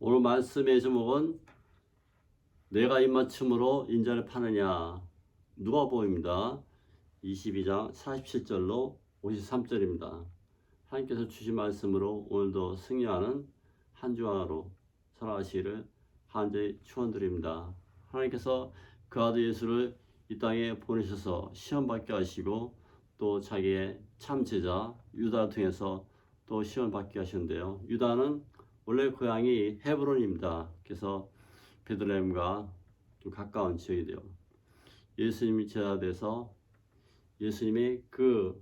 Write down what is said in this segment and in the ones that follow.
오늘 말씀의 제목은 내가 입맞춤으로 인자를 파느냐. 누가복음입니다. 22장 47절로 53절입니다. 하나님께서 주신 말씀으로 오늘도 승리하는 한 주간으로 살아가시기를 간절히 축원드립니다. 하나님께서 그 아들 예수를 이 땅에 보내셔서 시험받게 하시고 또 자기의 참 제자 유다를 통해서 또 시험받게 하셨는데요. 유다는 원래 고향이 헤브론입니다. 그래서 베들레헴과 좀 가까운 지역이 돼요. 예수님이 제자돼서 예수님이 그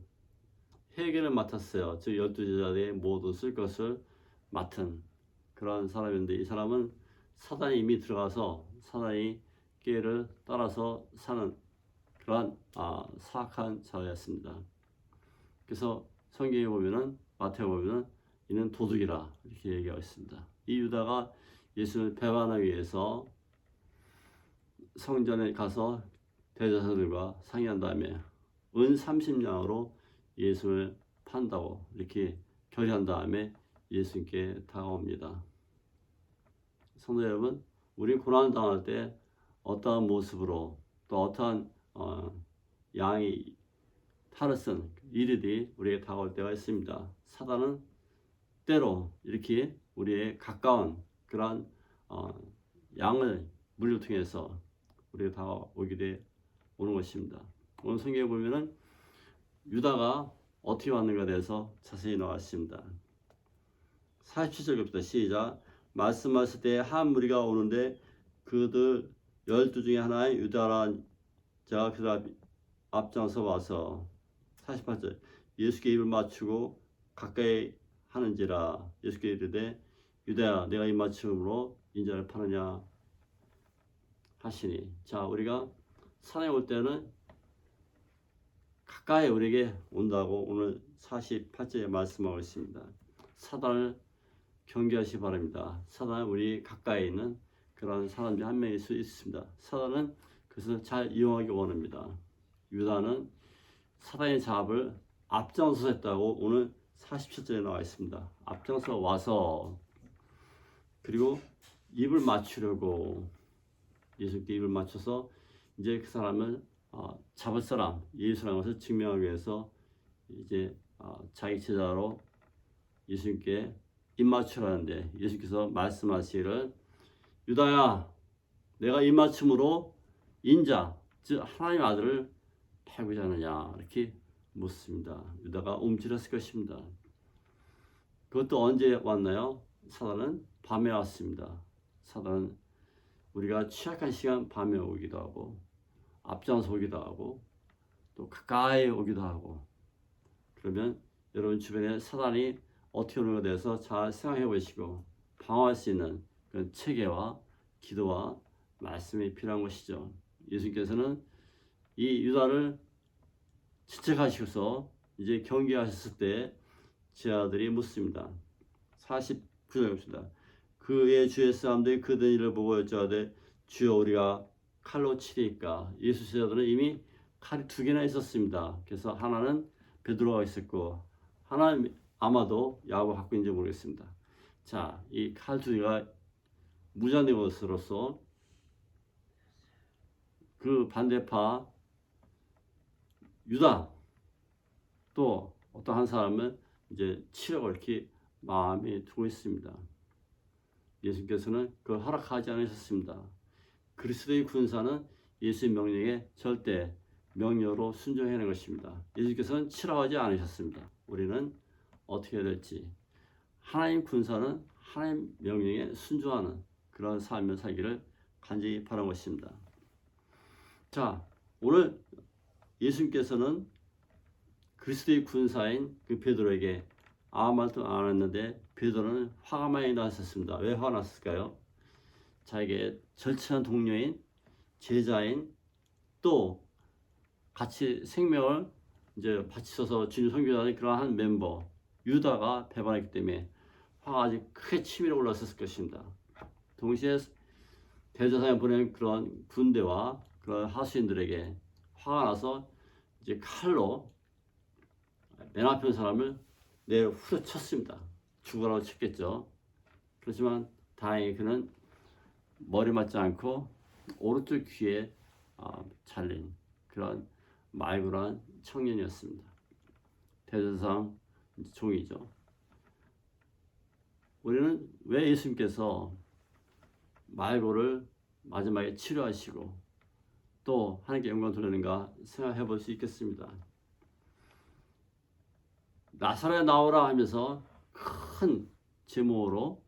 회개를 맡았어요. 즉 12제자들의 모두 쓸 것을 맡은 그런 사람인데, 이 사람은 사단이 이미 들어가서 사단이 깨를 따라서 사는 그러한 사악한 자였습니다. 그래서 성경에 보면은, 마태복음에 보면은 이는 도둑이라 이렇게 얘기하고 있습니다. 이 유다가 예수를 배반하기 위해서 성전에 가서 대제사장들과 상의한 다음에 은 30냥으로 예수를 판다고 이렇게 결의한 다음에 예수님께 다가옵니다. 성도 여러분, 우리 고난을 당할 때 어떠한 모습으로 또 어떠한 양이 탈을 쓴 일들이 우리에게 다가올 때가 있습니다. 사단은 때로 이렇게 우리의 가까운 그러한 양을 물려 통해서 우리에게 다가오게 오는 것입니다. 오늘 성경에 보면은 유다가 어떻게 왔는가에 대해서 자세히 나와 있습니다. 47절부터 시작. 말씀하실 때 한 무리가 오는데 그들 12 중에 하나인 유다라는 자가 그들 앞장서 와서 48절 예수께 입을 맞추고 가까이 하는지라. 예수께 이르되 유다야 내가 입 맞춤으로 인자를 파느냐 하시니. 자, 우리가 산에 올 때는 가까이 우리에게 온다고 오늘 48절에 말씀하고 있습니다. 사단을 경계하시기 바랍니다. 사단은 우리 가까이 있는 그런 사람 중 한 명일 수 있습니다. 사단은 그것을 잘 이용하기 원합니다. 유다는 사단의 자합을 앞장서서 했다고 오늘 47절에 나와 있습니다. 앞장서 와서 그리고 입을 맞추려고 예수께 입을 맞춰서 이제 그 사람을 잡을 사람 예수라는 것을 증명하기 위해서 이제 자기 제자로 예수님께 입 맞추라는데, 예수께서 말씀하시기를 유다야 내가 입 맞춤으로 인자 즉 하나님의 아들을 팔고자 하느냐 이렇게 묻습니다. 유다가 움찔했을 것입니다. 그것도 언제 왔나요? 사단은 밤에 왔습니다. 사단은 우리가 취약한 시간 밤에 오기도 하고 앞장서 오기도 하고 또 가까이 오기도 하고. 그러면 여러분 주변에 사단이 어떻게 오는 것에 대해서 잘 생각해 보시고 방어할 수 있는 그런 체계와 기도와 말씀이 필요한 것이죠. 예수님께서는 이 유다를 지적하시고서 이제 경계하셨을 때 제자들이 묻습니다. 49절입니다. 그의 주의 사람들이 그들 일을 보고 여쭤하되 주여 우리가 칼로 치리까. 예수 제자들은 이미 칼이 2개나 있었습니다. 그래서 하나는 베드로가 있었고 하나는 아마도 야고가 갖고 있는지 모르겠습니다. 자, 이 칼 2개가 무장된 것으로서 그 반대파 유다 또 어떤 한 사람은 이제 치려고 이렇게 마음에 두고 있습니다. 예수님께서는 그걸 허락하지 않으셨습니다. 그리스도의 군사는 예수의 명령에 절대 명령으로 순종해야 하는 것입니다. 예수께서는 치라하지 않으셨습니다. 우리는 어떻게 해야 될지, 하나님 군사는 하나님 명령에 순종하는 그런 삶을 살기를 간절히 바라는 것입니다. 자, 오늘 예수님께서는 그리스도의 군사인 그 베드로에게 아무 말도 안 했는데 베드로는 화가 많이 났었습니다. 왜 화가 났을까요? 자기의 절친한 동료인 제자인 또 같이 생명을 이제 바치셔서 주님 섬기자는 그러한 멤버 유다가 배반했기 때문에 화가 아주 크게 치밀어 올랐을 것입니다. 동시에 대제사장에 보낸 그런 군대와 그런 하수인들에게 화가 나서 이제 칼로 맨 앞에 사람을 내려 후려쳤습니다. 죽으라고 쳤겠죠. 그렇지만 다행히 그는 머리 맞지 않고 오른쪽 귀에 잘린 그런 말구란 청년이었습니다. 대제사장 종이죠. 우리는 왜 예수님께서 말고를 마지막에 치료하시고 또 하나님께 영광 돌리는가 생각해 볼 수 있겠습니다. 나사렛 나오라 하면서 큰 제목으로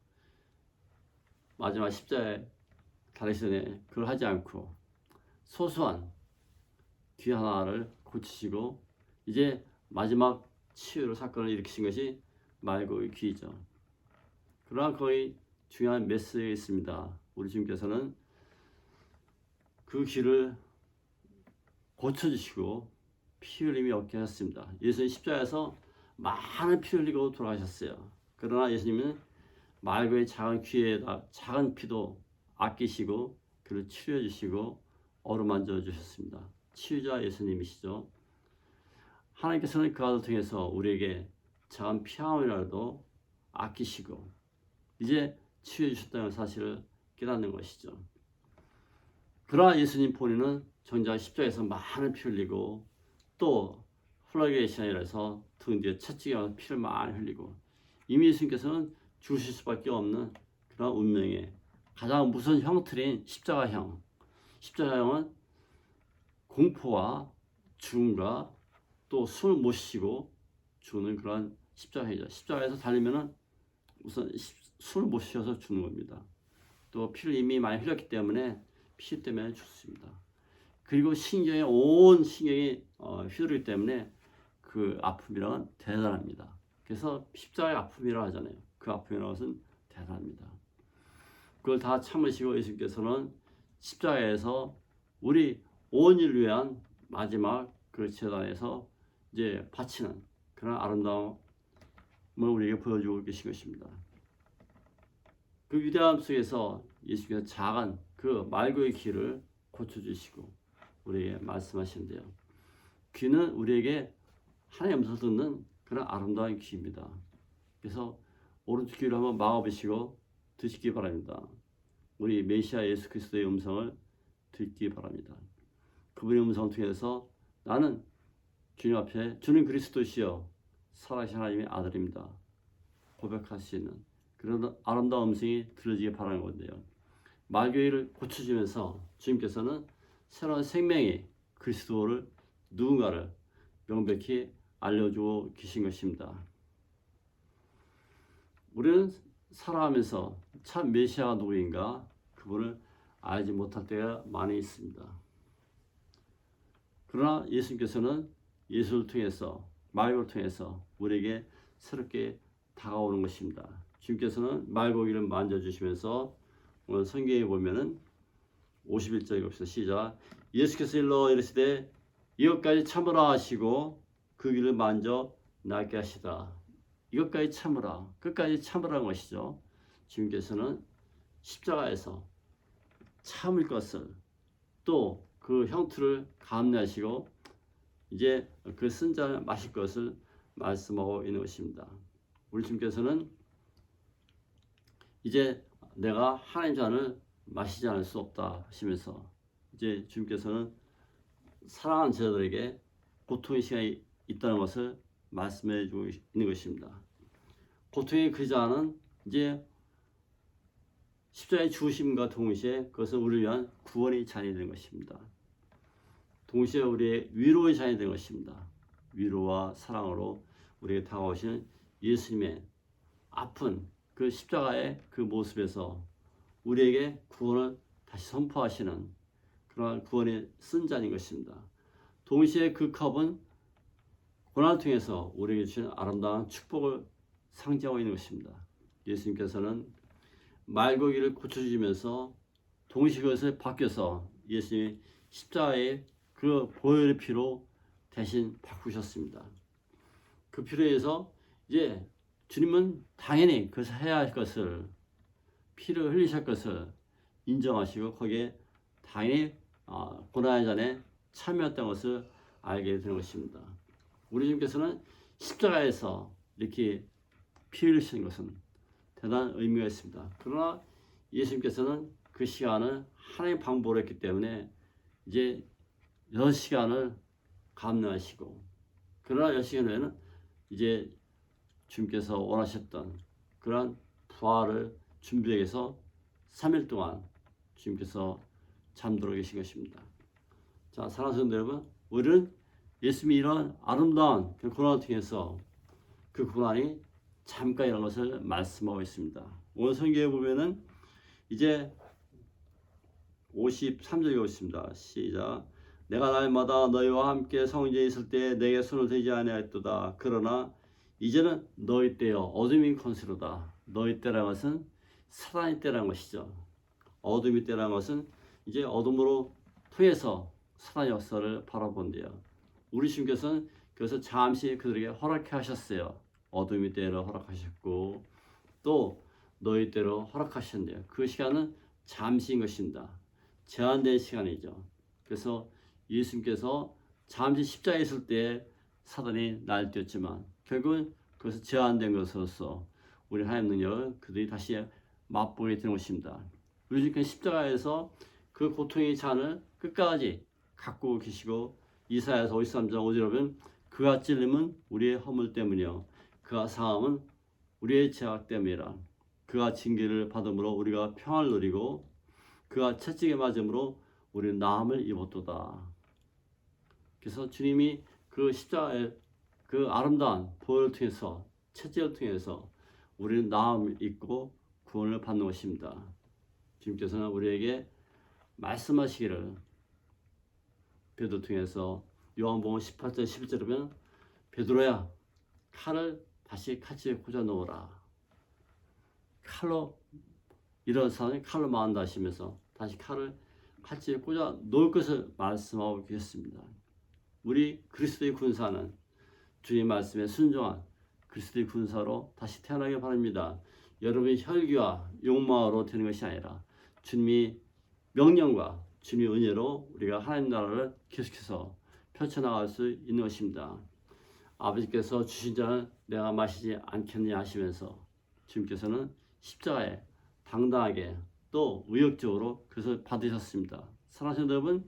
마지막 십자가에 달리시네 그걸 하지 않고 소소한 귀 하나를 고치시고 이제 마지막 치유로 사건을 일으키신 것이 말고의 귀죠. 그러나 거의 중요한 메시지가 있습니다. 우리 주님께서는 그 귀를 고쳐주시고 피 흘림이 없게 하셨습니다. 예수님 십자가에서 많은 피 흘리고 돌아가셨어요. 그러나 예수님은 말고의 작은 귀에다 작은 피도 아끼시고 그를 치료해 주시고 어루만져 주셨습니다. 치유자 예수님이시죠. 하나님께서는 그 아들 통해서 우리에게 작은 피 한 올이라도 아끼시고 이제 치유해 주셨다는 사실을 깨닫는 것이죠. 그러나 예수님 본인은 정작 십자가에서 많은 피 흘리고 또 플라게이션이라서 등 뒤에 채찍이 와서 피를 많이 흘리고 이미 예수님께서는 죽으실 수밖에 없는 그런 운명의 가장 무서운 형틀인 십자가형. 십자가형은 공포와 죽음과 또 숨을 못 쉬고 죽는 그런 십자가이죠. 십자가에서 달리면은 우선 숨을 못 쉬어서 죽는 겁니다. 또 피를 이미 많이 흘렸기 때문에 피 때문에 죽습니다. 그리고 신경에 온 신경이 휘두르기 때문에 그 아픔이란 대단합니다. 그래서 십자가의 아픔이라고 하잖아요. 그 아픔이라는 것은 대단합니다. 그걸 다 참으시고 예수님께서는 십자가에서 우리 온 인류를 위한 마지막 그 제단에서 이제 바치는 그런 아름다움을 우리에게 보여주고 계신 것입니다. 그 위대함 속에서 예수님께서 작은 그 말고의 귀를 고쳐주시고 우리에게 말씀하시는데요. 귀는 우리에게 하나님의 음성을 듣는 그런 아름다운 귀입니다. 그래서 오른쪽 귀를 한번 막아보시고 듣기 바랍니다. 우리 메시아 예수 그리스도의 음성을 듣기 바랍니다. 그분의 음성을 통해서 나는 주님 앞에 주님 그리스도시여 살아계신 하나님의 아들입니다. 고백할 수 있는 그런 아름다운 음성이 들려지기 바라는 건데요. 말귀를 고쳐주면서 주님께서는 새로운 생명의 그리스도를 누군가를 명백히 알려주고 계신 것입니다. 우리는 살아가면서 참 메시아가 누구인가 그분을 알지 못할 때가 많이 있습니다. 그러나 예수님께서는 예수를 통해서 말고를 통해서 우리에게 새롭게 다가오는 것입니다. 주님께서는 말고기를 만져주시면서 오늘 성경에 보면은 51절에 봅시다. 시작. 예수께서 일러 이르시되 이것까지 참으라 하시고 그 길을 만져 낫게 하시다. 이것까지 참으라. 끝까지 참으라는 것이죠. 주님께서는 십자가에서 참을 것을 또 그 형틀을 감내하시고 이제 그 쓴 잔을 마실 것을 말씀하고 있는 것입니다. 우리 주님께서는 이제 내가 하나님 잔을 마시지 않을 수 없다 하시면서 이제 주님께서는 사랑하는 제자들에게 고통의 시간이 있다는 것을 말씀해 주고 있는 것입니다. 고통의 그 잔은 이제 십자가의 죽으심과 동시에 그것은 우리를 위한 구원의 잔이 되는 것입니다. 동시에 우리의 위로의 잔이 되는 것입니다. 위로와 사랑으로 우리에게 다가오시는 예수님의 아픈 그 십자가의 그 모습에서 우리에게 구원을 다시 선포하시는 그러한 구원의 쓴 잔인 것입니다. 동시에 그 컵은 고난을 통해서 우리에게 주신 아름다운 축복을 상징하고 있는 것입니다. 예수님께서는 말고기를 고쳐주시면서 동시에 그것을 바뀌어서 예수님이 십자가의 그 보혈의 피로 대신 바꾸셨습니다. 그 피로 해서 이제 주님은 당연히 그것을 해야 할 것을 피를 흘리실 것을 인정하시고 거기에 당연히 고난의 잔에 참여했던 것을 알게 되는 것입니다. 우리 주님께서는 십자가에서 이렇게 피 흘리시는 것은 대단한 의미가 있습니다. 그러나 예수님께서는 그 시간을 하나님 방법으로 했기 때문에 이제 6시간을 감내하시고, 그러나 6시간 후에는 이제 주님께서 원하셨던 그러한 부활을 준비하기 위해서 3일 동안 주님께서 잠들어 계신 것입니다. 자, 사랑하는 성도 여러분, 우리는 예수님이 이런 아름다운 그 고난을 통해서 그 고난이 잠깐이라는 것을 말씀하고 있습니다. 오늘 성경에 보면은 이제 53절에 있습니다. 시작. 내가 날마다 너희와 함께 성전에 있을 때 내게 손을 대지 아니하였도다. 그러나 이제는 너희 때여 어둠이 권세로다. 너희 때라는 것은 사단의 때라는 것이죠. 어둠이 때라는 것은 이제 어둠으로 통해서 사단의 역사를 바라본대요. 우리 주님께서는 그래서 잠시 그들에게 허락해 하셨어요. 어둠의 때를 허락하셨고 또 너희 때로 허락하셨는데요. 그 시간은 잠시인 것입니다. 제한된 시간이죠. 그래서 예수님께서 잠시 십자가에 있을 때 사단이 날뛰었지만 결국은 그것을 제한된 것으로서 우리 하나님 능력을 그들이 다시 맛보게 되는 것입니다. 우리 주님께서 십자가에서 그 고통의 잔을 끝까지 갖고 계시고 이사야서 53장 5절에 보면 그가 찔림은 우리의 허물 때문이요 그가 상함은 우리의 죄악 때문이라. 그가 징계를 받음으로 우리가 평안을 누리고 그가 채찍에 맞음으로 우리는 나음을 입었도다. 그래서 주님이 그 십자가의 그 아름다운 보혈을 통해서 채찍을 통해서 우리는 나음을 입고 구원을 받는 것입니다. 주님께서는 우리에게 말씀하시기를 베드로 통해서 요한복음 18절 11절에 보면 베드로야 칼을 다시 칼집에 꽂아 놓으라. 칼로 이런 사람이 칼로 망한다 하시면서 다시 칼을 칼집에 꽂아 놓을 것을 말씀하고 계셨습니다. 우리 그리스도의 군사는 주의 말씀에 순종한 그리스도의 군사로 다시 태어나길 바랍니다. 여러분의 혈기와 욕망으로 되는 것이 아니라 주님이 명령과 주님의 은혜로 우리가 하나님 나라를 계속해서 펼쳐나갈 수 있는 것입니다. 아버지께서 주신 잔을 내가 마시지 않겠느냐 하시면서 주님께서는 십자가에 당당하게 또 의욕적으로 그것을 받으셨습니다. 사랑하는 여러분,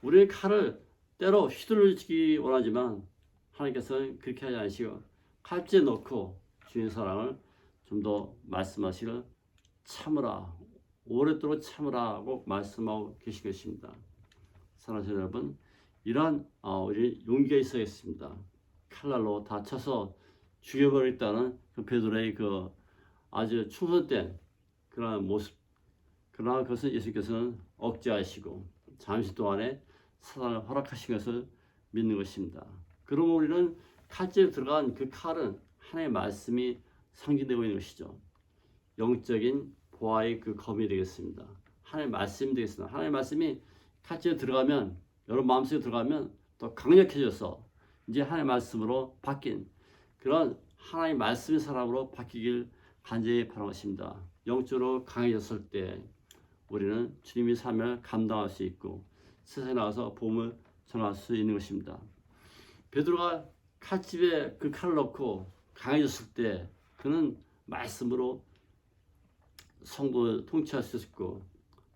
우리의 칼을 때로 휘둘러주기 원하지만 하나님께서는 그렇게 하지 않으시고 칼집에 넣고 주님의 사랑을 좀 더 말씀하시길 참으라, 오랫도록 참으라고 말씀하고 계신 것입니다. 사랑하는 여러분, 이러한 우리 용기가 있어야겠습니다. 칼날로 다쳐서 죽여버리겠다는 그 베드로의 그 아주 충성된 그러한 모습, 그러나 그것은 예수께서는 억제하시고 잠시 동안에 사단을 허락하신 것을 믿는 것입니다. 그러면 우리는 칼집에 들어간 그 칼은 하나님의 말씀이 상징되고 있는 것이죠. 영적인 보아의 그 검이 되겠습니다. 하나님의 말씀이 되겠습니다. 하나님의 말씀이 칼집에 들어가면, 여러분 마음속에 들어가면 더 강력해져서 이제 하나님의 말씀으로 바뀐 그런 하나님의 말씀의 사람으로 바뀌길 간절히 바라는 것입니다. 영적으로 강해졌을 때 우리는 주님의 삶을 감당할 수 있고 세상에 나가서 복음을 전할 수 있는 것입니다. 베드로가 칼집에 그 칼을 넣고 강해졌을 때 그는 말씀으로 성도를 통치할 수 있었고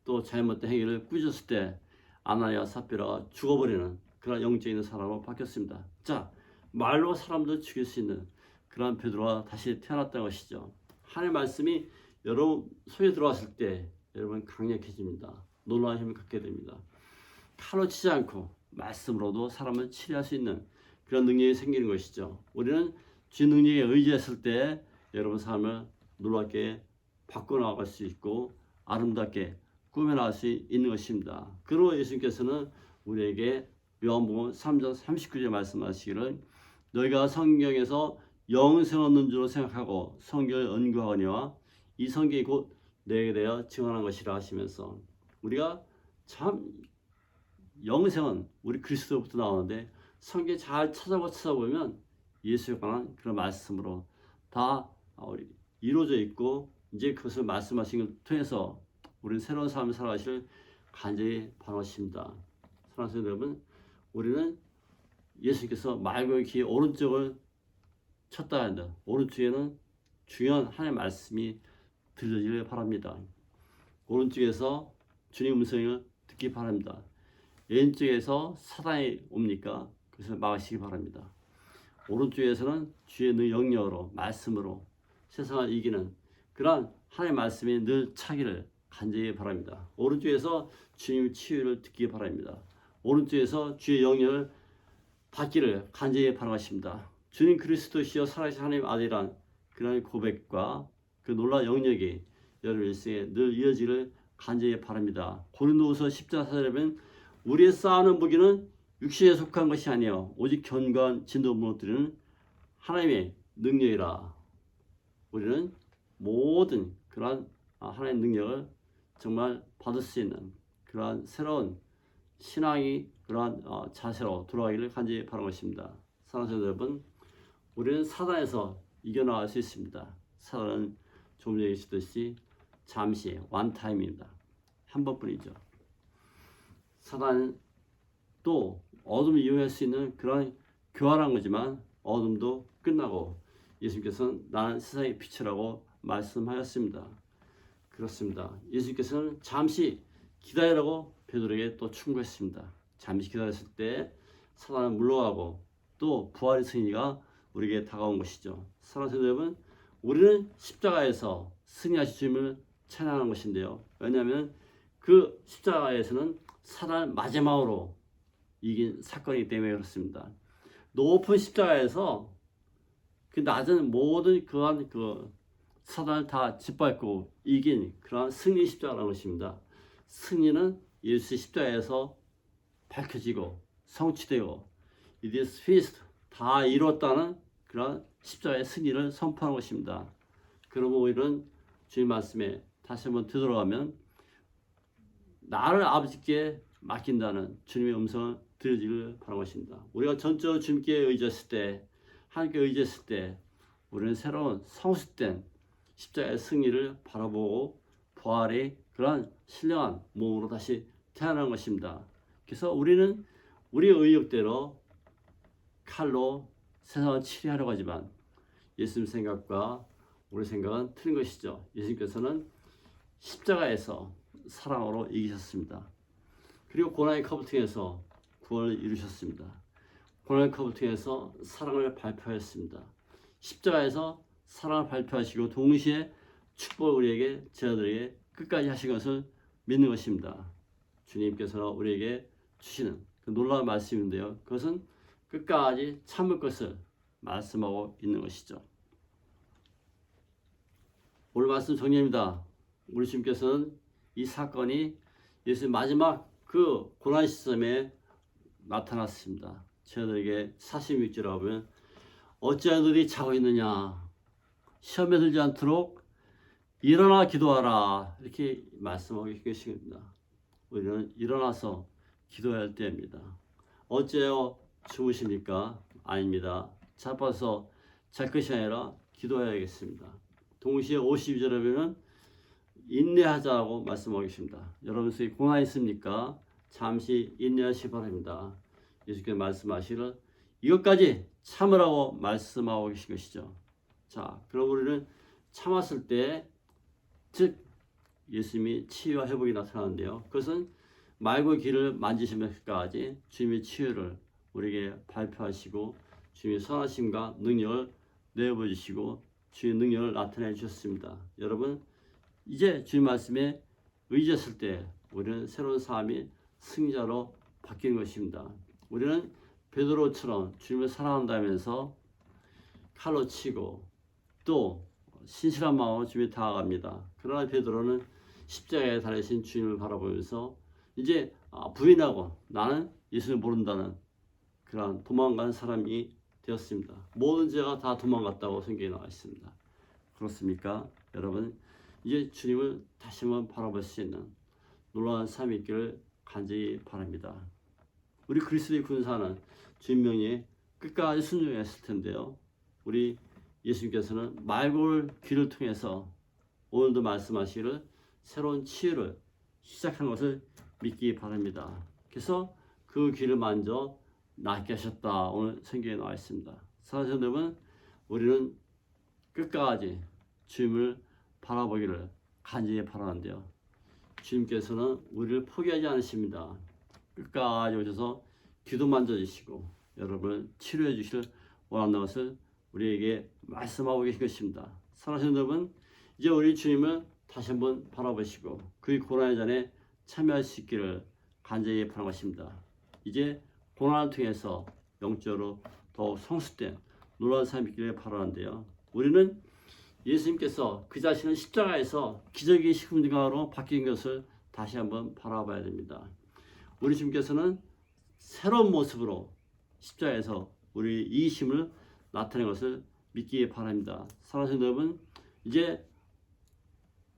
또 잘못된 행위를 꾸짖었을 때 아나니아와 삽비라가 죽어버리는 그런 영적인 사람으로 바뀌었습니다. 자, 말로 사람들 죽일 수 있는 그런 베드로가 다시 태어났다는 것이죠. 하나님의 말씀이 여러분 속에 들어왔을 때 여러분 강력해집니다. 놀라운 힘을 갖게 됩니다. 칼로 치지 않고 말씀으로도 사람을 치료할 수 있는 그런 능력이 생기는 것이죠. 우리는 주의 능력에 의지했을 때 여러분 삶을 놀랍게 바꿔나갈 수 있고 아름답게 꾸며나갈 수 있는 것입니다. 그리고 예수님께서는 우리에게 요한복음 3장 39절에 말씀하시기를 너희가 성경에서 영생 얻는 줄로 생각하고 성경을 연구하거니와 이 성경이 곧 내게 대하여 증언한 것이라 하시면서 우리가 참 영생은 우리 그리스도부터 나오는데 성경에 잘 찾아보면 예수에 관한 그런 말씀으로 다 이루어져 있고 이제 그것을 말씀하신 걸 통해서 우리는 새로운 삶을 살아가시를 간절히 바라십니다. 사랑하는 여러분, 우리는 예수께서 말고의 귀에 오른쪽을 쳤다 한다. 오른쪽에는 중요한 하나님의 말씀이 들려지길 바랍니다. 오른쪽에서 주님 음성을 듣기 바랍니다. 왼쪽에서 사단이 옵니까? 그것을 막으시기 바랍니다. 오른쪽에서는 주의 영역으로 말씀으로 세상을 이기는 그러한 하나님의 말씀이 늘 차기를 간절히 바랍니다. 오른쪽에서 주님의 치유를 듣기 바랍니다. 오른쪽에서 주의 영역을 받기를 간절히 바라십니다. 주님 그리스도시여 살아계신 하나님 아들이란 그런 고백과 그 놀라운 영역이 여러분 일생에 늘 이어지기를 간절히 바랍니다. 고린도후서 10장 4절에 우리의 싸우는 무기는 육신에 속한 것이 아니요 오직 견고한 진도 무너뜨리는 하나님의 능력이라. 우리는 모든 그러한 하나님의 능력을 정말 받을 수 있는 그러한 새로운 신앙이 그러한 자세로 돌아가기를 간절히 바라는 것입니다. 사랑하는 성도 여러분, 우리는 사단에서 이겨나갈 수 있습니다. 사단은 조금 전에 얘기했듯이 잠시 원타임입니다. 한 번뿐이죠. 사단은 또 어둠을 이용할 수 있는 그런 교활한 거지만 어둠도 끝나고 예수님께서는 나는 세상의 빛이라고 말씀하였습니다. 그렇습니다. 예수님께서는 잠시 기다리라고 베드로에게 또 충고했습니다. 잠시 기다렸을 때 사단은 물러가고 또 부활의 승리가 우리에게 다가온 것이죠. 사랑하는 여러분, 우리는 십자가에서 승리하신 주님을 찬양하는 것인데요. 왜냐하면 그 십자가에서는 사단을 마지막으로 이긴 사건이기 때문에 그렇습니다. 높은 십자가에서 그 낮은 모든 그러한 그 사단을 다 짓밟고 이긴 그러한 승리 십자가라는 것입니다. 승리는 예수의 십자가에서 밝혀지고 성취되고 it is finished 다 이뤘다는 그런 십자가의 승리를 선포하는 것입니다. 그러면 우리는 주님 말씀에 다시 한번 되돌아가면 나를 아버지께 맡긴다는 주님의 음성을 들으시길 바라는 것입니다. 우리가 전적으로 주님께 의지했을 때 하나님께 의지했을 때 우리는 새로운 성숙된 십자가의 승리를 바라보고 부활의 그러한 신령한 몸으로 다시 태어나는 것입니다. 그래서 우리는 우리의 의욕대로 칼로 세상을 치료하려고 하지만 예수님 생각과 우리 생각은 틀린 것이죠. 예수님께서는 십자가에서 사랑으로 이기셨습니다. 그리고 고난의 컵을 통해서 구원을 이루셨습니다. 고난의 컵을 통해서 사랑을 발표하였습니다. 십자가에서 사랑을 발표하시고 동시에 축복을 우리에게 제자들에게 끝까지 하신 것을 믿는 것입니다. 주님께서 우리에게 주시는 그 놀라운 말씀인데요. 그것은 끝까지 참을 것을 말씀하고 있는 것이죠. 오늘 말씀 정리입니다. 우리 주님께서는 이 사건이 예수의 마지막 그 고난 시점에 나타났습니다. 저희들에게 46절에 보면 어찌하여 너희 자고 있느냐 시험에 들지 않도록 일어나 기도하라 이렇게 말씀하고 계십니다. 우리는 일어나서 기도해야 할 때입니다. 어째요 주무십니까? 아닙니다. 자빠서 잘 것이 아니라 기도해야겠습니다. 동시에 52절에 보면 인내하자고 말씀하고 계십니다. 여러분 속에 고난이 있습니까? 잠시 인내하시기 바랍니다. 예수께서 말씀하시기를 이것까지 참으라고 말씀하고 계신 것이죠. 자, 그럼 우리는 참았을 때, 즉 예수님이 치유와 회복이 나타나는데요. 그것은 말고 길을 만지시면서까지 주님의 치유를 우리에게 발표하시고 주님의 선하심과 능력을 내어보여주시고 주의 능력을 나타내 주셨습니다. 여러분 이제 주님 말씀에 의지했을 때 우리는 새로운 삶이 승자로 바뀌는 것입니다. 우리는 베드로처럼 주님을 사랑한다면서 칼로 치고 또 신실한 마음으로 주님에 다가갑니다. 그러나 베드로는 십자가에 달리신 주님을 바라보면서 이제 부인하고 나는 예수를 모른다는 그런 도망간 사람이 되었습니다. 모든 죄가 다 도망갔다고 성경에 나와 있습니다. 그렇습니까? 여러분 이제 주님을 다시 한번 바라볼 수 있는 놀라운 삶이 있기를 간절히 바랍니다. 우리 그리스도의 군사는 주님 명령에 끝까지 순종했을 텐데요. 우리 예수님께서는 말고를 귀를 통해서 오늘도 말씀하시기를 새로운 치유를 시작한 것을 믿기 바랍니다. 그래서 그 귀를 만져 낫게 하셨다. 오늘 성경에 나와 있습니다. 사랑하는 여러분, 우리는 끝까지 주님을 바라보기를 간절히 바라는데요. 주님께서는 우리를 포기하지 않으십니다. 끝까지 오셔서 귀도 만져주시고 여러분을 치료해 주실 원한다는 것을 우리에게 말씀하고 계신 것입니다. 사랑하시는 여러분, 이제 우리 주님을 다시 한번 바라보시고 그 고난의 잔에 참여할 수 있기를 간절히 바라십니다. 이제 고난을 통해서 영적으로 더욱 성숙된 놀라운 삶이 있기를 바라는데요. 우리는 예수님께서 그 자신을 십자가에서 기적의 십자가로 바뀐 것을 다시 한번 바라봐야 됩니다. 우리 주님께서는 새로운 모습으로 십자가에서 우리 이기심을 나타낸 것을 믿기에 바랍니다. 사랑하는 여러분, 이제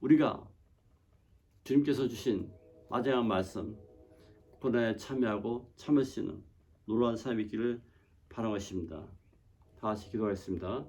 우리가 주님께서 주신 마지막 말씀, 고난에 참여하고 참을 수 있는 놀라운 삶이 있기를 바라는 것입니다. 다 같이 기도하겠습니다.